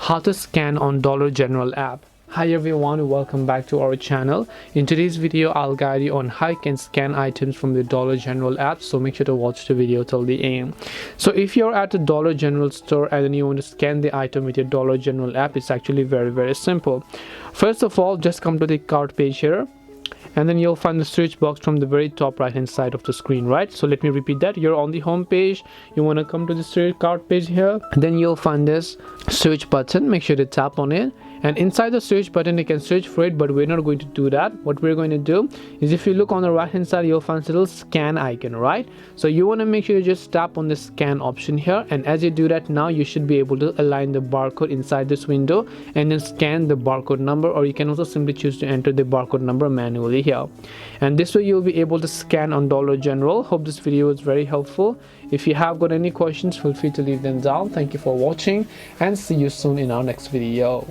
how to scan on Dollar General app. Hi everyone, welcome back to our channel. In today's video I'll guide you on how you can scan items from the Dollar General app, so make sure to watch the video till the end. So if you're at the Dollar General store and then you want to scan the item with your Dollar General app, it's actually very simple. First of all, just come to the cart page here, and then you'll find the search box from the very top right hand side of the screen, right? So let me repeat that. You're on the home page, you want to come to the search cart page here, then you'll find this search button. Make sure to tap on it, and inside the search button you can search for it, but we're not going to do that. What we're going to do is, if you look on the right hand side, you'll find this little scan icon, right? So you want to make sure you just tap on the scan option here, and as you do that, now you should be able to align the barcode inside this window and then scan the barcode number, or you can also simply choose to enter the barcode number manually here, and this way you'll be able to scan on Dollar General. Hope this video was very helpful. If you have got any questions, feel free to leave them down. Thank you for watching and see you soon in our next video.